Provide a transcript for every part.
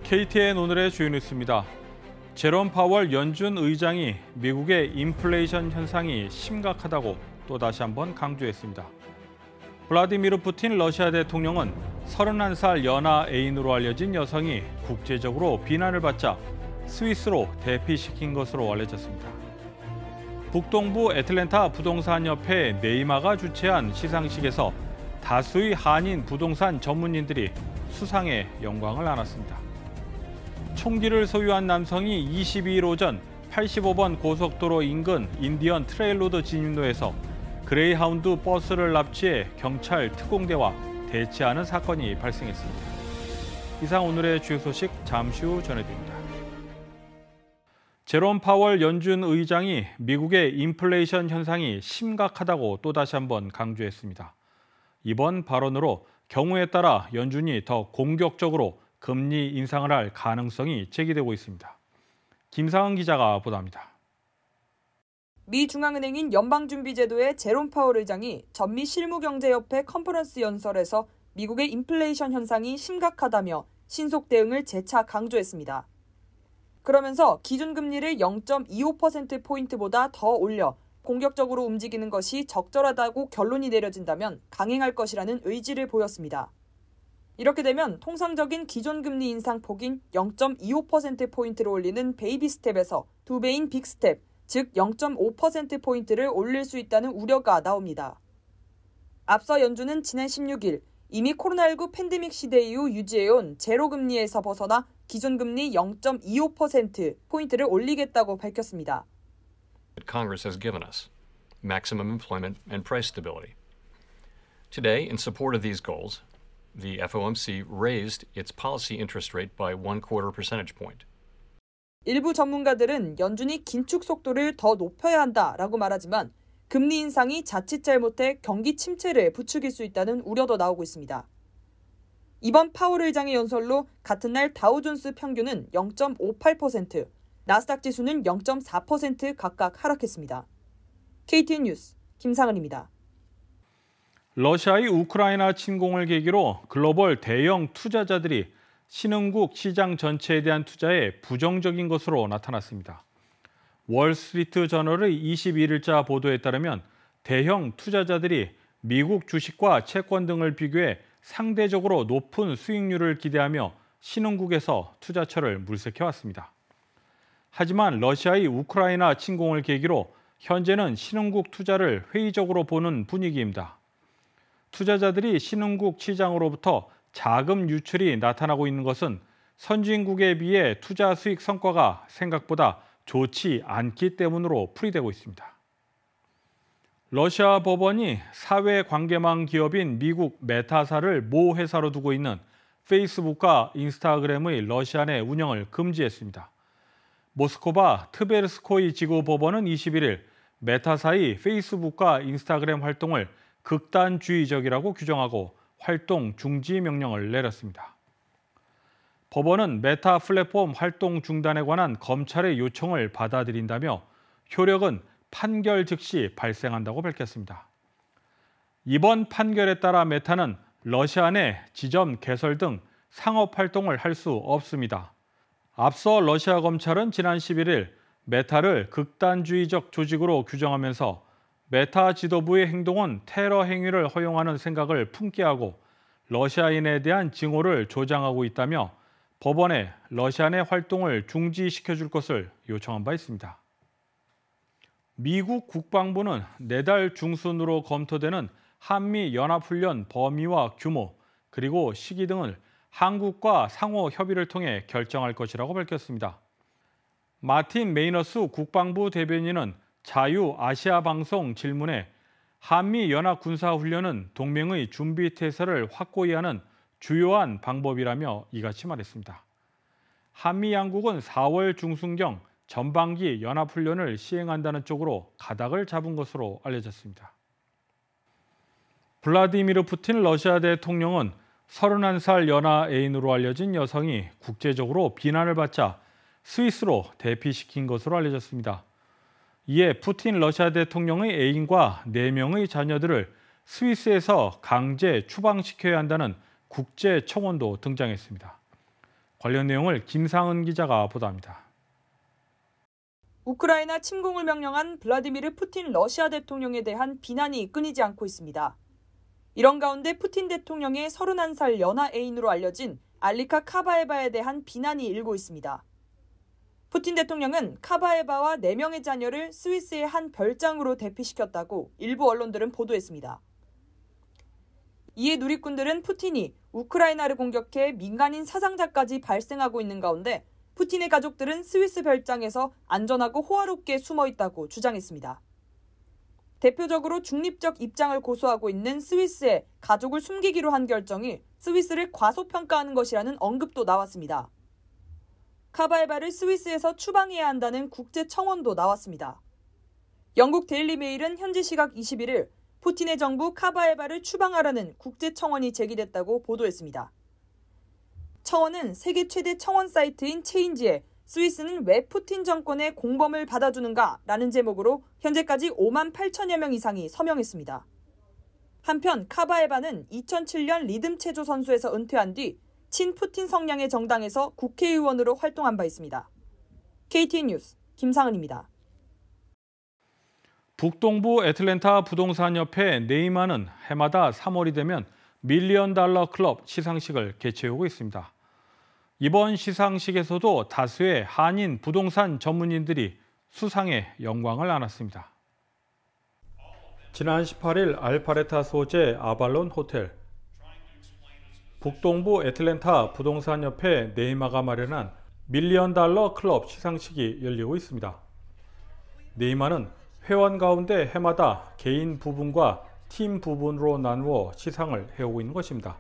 KTN 오늘의 주요 뉴스입니다. 제롬 파월 연준 의장이 미국의 인플레이션 현상이 심각하다고 또다시 한번 강조했습니다. 블라디미르 푸틴 러시아 대통령은 31살 연하 애인으로 알려진 여성이 국제적으로 비난을 받자 스위스로 대피시킨 것으로 알려졌습니다. 북동부 애틀랜타 부동산협회 네이마가 주최한 시상식에서 다수의 한인 부동산 전문인들이 수상의 영광을 안았습니다. 총기를 소유한 남성이 22일 오전 85번 고속도로 인근 인디언 트레일로드 진입로에서 그레이하운드 버스를 납치해 경찰 특공대와 대치하는 사건이 발생했습니다. 이상 오늘의 주요 소식 잠시 후 전해드립니다. 제롬 파월 연준 의장이 미국의 인플레이션 현상이 심각하다고 또다시 한번 강조했습니다. 이번 발언으로 경우에 따라 연준이 더 공격적으로 금리 인상을 할 가능성이 제기되고 있습니다. 김상은 기자가 보도합니다. 미 중앙은행인 연방준비제도의 제롬 파월 의장이 전미 실무경제협회 컨퍼런스 연설에서 미국의 인플레이션 현상이 심각하다며 신속 대응을 재차 강조했습니다. 그러면서 기준금리를 0.25%포인트보다 더 올려 공격적으로 움직이는 것이 적절하다고 결론이 내려진다면 강행할 것이라는 의지를 보였습니다. 이렇게 되면 통상적인 기존금리 인상폭인 0.25%포인트를 올리는 베이비 스텝에서 2배인 빅 스텝, 즉 0.5%포인트를 올릴 수 있다는 우려가 나옵니다. 앞서 연준은 지난 16일 이미 코로나19 팬데믹 시대 이후 유지해온 제로금리에서 벗어나 기존금리 0.25%포인트를 올리겠다고 밝혔습니다. Congress has given us maximum employment and price stability. Today, in support of these goals, the FOMC raised its policy interest rate by 1/4 percentage point. 일부 전문가들은 연준이 긴축 속도를 더 높여야 한다라고 말하지만 금리 인상이 자칫 잘못해 경기 침체를 부추길 수 있다는 우려도 나오고 있습니다. 이번 파월 의장의 연설로 같은 날 다우존스 평균은 0.58%, 나스닥 지수는 0.4% 각각 하락했습니다. KTN 뉴스 김상은입니다. 러시아의 우크라이나 침공을 계기로 글로벌 대형 투자자들이 신흥국 시장 전체에 대한 투자에 부정적인 것으로 나타났습니다. 월스트리트 저널의 21일자 보도에 따르면 대형 투자자들이 미국 주식과 채권 등을 비교해 상대적으로 높은 수익률을 기대하며 신흥국에서 투자처를 물색해왔습니다. 하지만 러시아의 우크라이나 침공을 계기로 현재는 신흥국 투자를 회의적으로 보는 분위기입니다. 투자자들이 신흥국 시장으로부터 자금 유출이 나타나고 있는 것은 선진국에 비해 투자 수익 성과가 생각보다 좋지 않기 때문으로 풀이되고 있습니다. 러시아 법원이 사회관계망 기업인 미국 메타사를 모 회사로 두고 있는 페이스북과 인스타그램의 러시아 내 운영을 금지했습니다. 모스크바 트베르스코이 지구 법원은 21일 메타사의 페이스북과 인스타그램 활동을 극단주의적이라고 규정하고 활동 중지 명령을 내렸습니다. 법원은 메타 플랫폼 활동 중단에 관한 검찰의 요청을 받아들인다며 효력은 판결 즉시 발생한다고 밝혔습니다. 이번 판결에 따라 메타는 러시아 내 지점 개설 등 상업 활동을 할 수 없습니다. 앞서 러시아 검찰은 지난 11일 메타를 극단주의적 조직으로 규정하면서 메타 지도부의 행동은 테러 행위를 허용하는 생각을 품게 하고 러시아인에 대한 증오를 조장하고 있다며 법원에 러시아 내 활동을 중지시켜줄 것을 요청한 바 있습니다. 미국 국방부는 내달 중순으로 검토되는 한미 연합훈련 범위와 규모, 그리고 시기 등을 한국과 상호 협의를 통해 결정할 것이라고 밝혔습니다. 마틴 메이너스 국방부 대변인은 자유아시아 방송 질문에 한미 연합 군사훈련은 동맹의 준비 태세를 확고히 하는 주요한 방법이라며 이같이 말했습니다. 한미 양국은 4월 중순경 전반기 연합훈련을 시행한다는 쪽으로 가닥을 잡은 것으로 알려졌습니다. 블라디미르 푸틴 러시아 대통령은 31살 연하 애인으로 알려진 여성이 국제적으로 비난을 받자 스위스로 대피시킨 것으로 알려졌습니다. 이에 푸틴 러시아 대통령의 애인과 4명의 자녀들을 스위스에서 강제 추방시켜야 한다는 국제 청원도 등장했습니다. 관련 내용을 김상은 기자가 보도합니다. 우크라이나 침공을 명령한 블라디미르 푸틴 러시아 대통령에 대한 비난이 끊이지 않고 있습니다. 이런 가운데 푸틴 대통령의 31살 연하 애인으로 알려진 알리카 카바에바에 대한 비난이 일고 있습니다. 푸틴 대통령은 카바에바와 4명의 자녀를 스위스의 한 별장으로 대피시켰다고 일부 언론들은 보도했습니다. 이에 누리꾼들은 푸틴이 우크라이나를 공격해 민간인 사상자까지 발생하고 있는 가운데 푸틴의 가족들은 스위스 별장에서 안전하고 호화롭게 숨어 있다고 주장했습니다. 대표적으로 중립적 입장을 고수하고 있는 스위스의 가족을 숨기기로 한 결정이 스위스를 과소평가하는 것이라는 언급도 나왔습니다. 카바에바를 스위스에서 추방해야 한다는 국제 청원도 나왔습니다. 영국 데일리 메일은 현지 시각 21일 푸틴의 정부 카바에바를 추방하라는 국제 청원이 제기됐다고 보도했습니다. 청원은 세계 최대 청원 사이트인 체인지에 스위스는 왜 푸틴 정권의 공범을 받아주는가? 라는 제목으로 현재까지 5만 8천여 명 이상이 서명했습니다. 한편 카바에바는 2007년 리듬 체조 선수에서 은퇴한 뒤 친푸틴 성향의 정당에서 국회의원으로 활동한 바 있습니다. KTN 뉴스 김상은입니다. 북동부 애틀랜타 부동산협회 네이마는 해마다 3월이 되면 밀리언 달러 클럽 시상식을 개최하고 있습니다. 이번 시상식에서도 다수의 한인 부동산 전문인들이 수상의 영광을 안았습니다. 지난 18일 알파레타 소재 아발론 호텔, 북동부 애틀랜타 부동산협회 네이마가 마련한 밀리언 달러 클럽 시상식이 열리고 있습니다. 네이마는 회원 가운데 해마다 개인 부분과 팀 부분으로 나누어 시상을 해오고 있는 것입니다.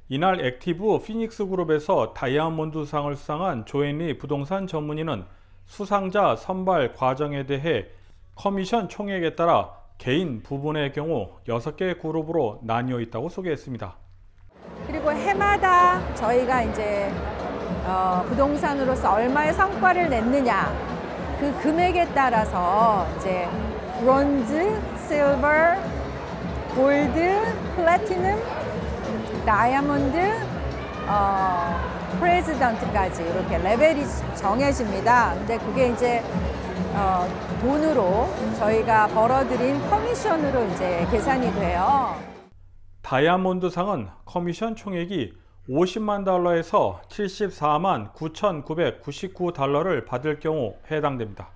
이날 액티브 피닉스 그룹에서 다이아몬드상을 수상한 조앤리 부동산 전문인은 수상자 선발 과정에 대해 커미션 총액에 따라 개인 부분의 경우 6개 그룹으로 나뉘어 있다고 소개했습니다. 그리고 해마다 저희가 이제 부동산으로서 얼마의 성과를 냈느냐 그 금액에 따라서 이제 브론즈, 실버, 골드, 플래티넘, 다이아몬드, 프레지던트까지 이렇게 레벨이 정해집니다. 근데 그게 이제 돈으로 저희가 벌어들인 커미션으로 이제 계산이 돼요. 다이아몬드상은 커미션 총액이 50만 달러에서 74만 9,999달러를 받을 경우 해당됩니다.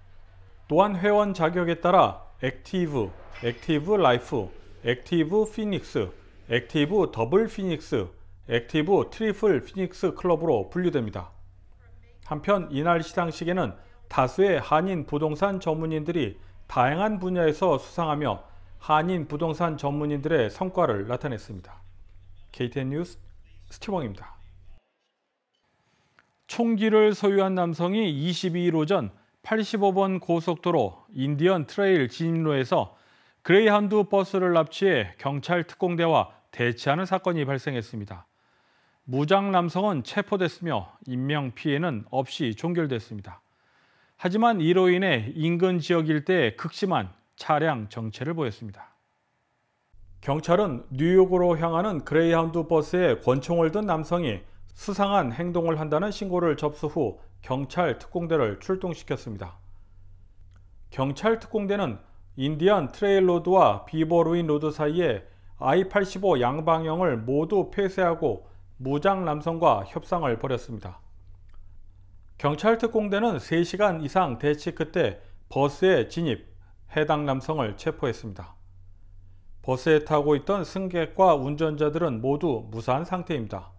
또한 회원 자격에 따라 액티브, 액티브 라이프, 액티브 피닉스, 액티브 더블 피닉스, 액티브 트리플 피닉스 클럽으로 분류됩니다. 한편 이날 시상식에는 다수의 한인 부동산 전문인들이 다양한 분야에서 수상하며 한인 부동산 전문인들의 성과를 나타냈습니다. KTN 뉴스 스티븐입니다. 총기를 소유한 남성이 22일 오전 85번 고속도로 인디언 트레일 진입로에서 그레이하운드 버스를 납치해 경찰 특공대와 대치하는 사건이 발생했습니다. 무장 남성은 체포됐으며 인명피해는 없이 종결됐습니다. 하지만 이로 인해 인근 지역 일대에 극심한 차량 정체를 보였습니다. 경찰은 뉴욕으로 향하는 그레이하운드 버스에 권총을 든 남성이 수상한 행동을 한다는 신고를 접수 후 경찰 특공대를 출동시켰습니다. 경찰 특공대는 인디언 트레일 로드와 비버루인 로드 사이에 I-85 양방향을 모두 폐쇄하고 무장 남성과 협상을 벌였습니다. 경찰 특공대는 3시간 이상 대치 끝에 버스에 진입, 해당 남성을 체포했습니다. 버스에 타고 있던 승객과 운전자들은 모두 무사한 상태입니다.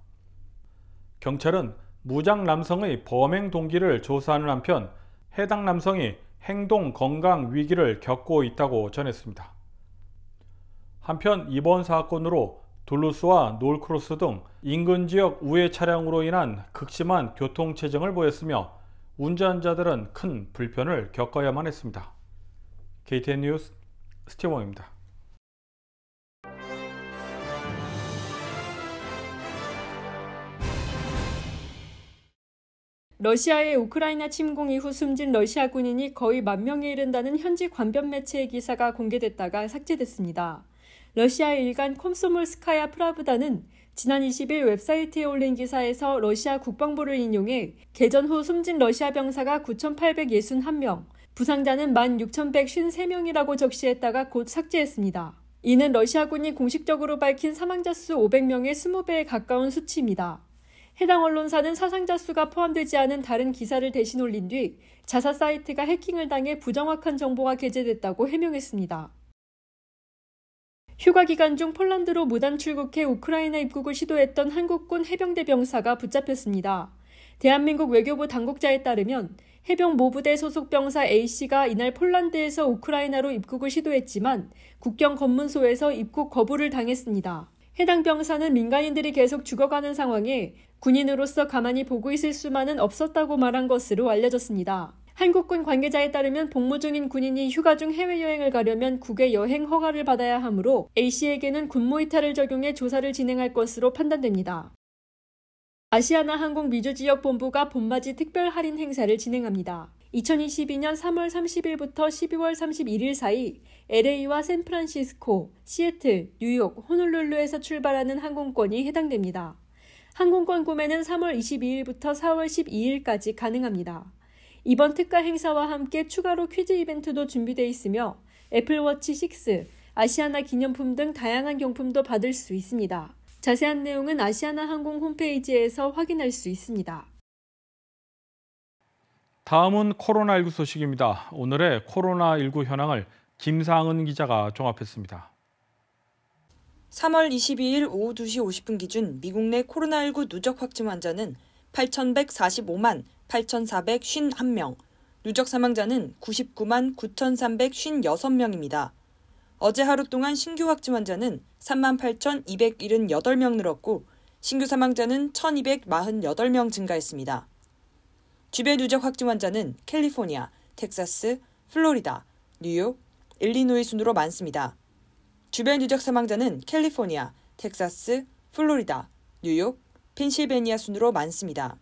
경찰은 무장 남성의 범행 동기를 조사하는 한편 해당 남성이 행동 건강 위기를 겪고 있다고 전했습니다. 한편 이번 사건으로 둘루스와 놀크로스 등 인근 지역 우회 차량으로 인한 극심한 교통체증을 보였으며 운전자들은 큰 불편을 겪어야만 했습니다. KTN 뉴스 스티븐입니다. 러시아의 우크라이나 침공 이후 숨진 러시아 군인이 거의 10,000명에 이른다는 현지 관변 매체의 기사가 공개됐다가 삭제됐습니다. 러시아 일간 콤소몰스카야 프라브다는 지난 20일 웹사이트에 올린 기사에서 러시아 국방부를 인용해 개전 후 숨진 러시아 병사가 9,861명, 부상자는 16,153명이라고 적시했다가 곧 삭제했습니다. 이는 러시아군이 공식적으로 밝힌 사망자 수 500명의 20배에 가까운 수치입니다. 해당 언론사는 사상자 수가 포함되지 않은 다른 기사를 대신 올린 뒤 자사 사이트가 해킹을 당해 부정확한 정보가 게재됐다고 해명했습니다. 휴가 기간 중 폴란드로 무단 출국해 우크라이나 입국을 시도했던 한국군 해병대 병사가 붙잡혔습니다. 대한민국 외교부 당국자에 따르면 해병 모부대 소속 병사 A씨가 이날 폴란드에서 우크라이나로 입국을 시도했지만 국경 검문소에서 입국 거부를 당했습니다. 해당 병사는 민간인들이 계속 죽어가는 상황에 군인으로서 가만히 보고 있을 수만은 없었다고 말한 것으로 알려졌습니다. 한국군 관계자에 따르면 복무 중인 군인이 휴가 중 해외여행을 가려면 국외 여행 허가를 받아야 하므로 A씨에게는 군무 이탈을 적용해 조사를 진행할 것으로 판단됩니다. 아시아나항공 미주지역본부가 봄맞이 특별 할인 행사를 진행합니다. 2022년 3월 30일부터 12월 31일 사이 LA와 샌프란시스코, 시애틀, 뉴욕, 호놀룰루에서 출발하는 항공권이 해당됩니다. 항공권 구매는 3월 22일부터 4월 12일까지 가능합니다. 이번 특가 행사와 함께 추가로 퀴즈 이벤트도 준비되어 있으며 애플워치 6, 아시아나 기념품 등 다양한 경품도 받을 수 있습니다. 자세한 내용은 아시아나항공 홈페이지에서 확인할 수 있습니다. 다음은 코로나19 소식입니다. 오늘의 코로나19 현황을 김상은 기자가 종합했습니다. 3월 22일 오후 2시 50분 기준 미국 내 코로나19 누적 확진 환자는 8,145만 8,451명, 누적 사망자는 99만 9,356명입니다. 어제 하루 동안 신규 확진 환자는 38,278명 늘었고 신규 사망자는 1,248명 증가했습니다. 주변 누적 확진 환자는 캘리포니아, 텍사스, 플로리다, 뉴욕, 일리노이 순으로 많습니다. 주변 누적 사망자는 캘리포니아, 텍사스, 플로리다, 뉴욕, 펜실베니아 순으로 많습니다.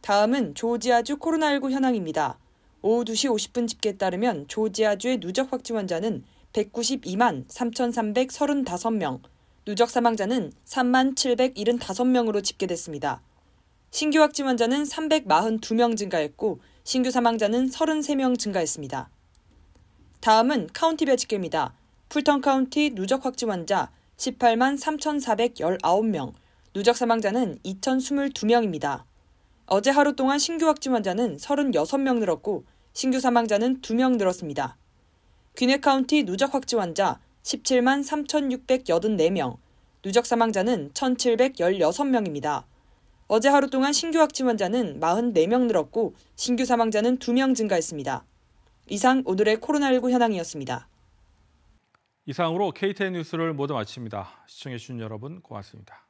다음은 조지아주 코로나19 현황입니다. 오후 2시 50분 집계에 따르면 조지아주의 누적 확진 환자는 192만 3,335명, 누적 사망자는 3만 775명으로 집계됐습니다. 신규 확진 환자는 342명 증가했고 신규 사망자는 33명 증가했습니다. 다음은 카운티별 집계입니다. 풀턴 카운티 누적 확진 환자 18만 3,419명, 누적 사망자는 2,022명입니다. 어제 하루 동안 신규 확진 환자는 36명 늘었고 신규 사망자는 2명 늘었습니다. 귀네 카운티 누적 확진 환자 17만 3,684명, 누적 사망자는 1,716명입니다. 어제 하루 동안 신규 확진 환자는 44명 늘었고 신규 사망자는 2명 증가했습니다. 이상 오늘의 코로나19 현황이었습니다. 이상으로 KTN 뉴스를 모두 마칩니다. 시청해주신 여러분 고맙습니다.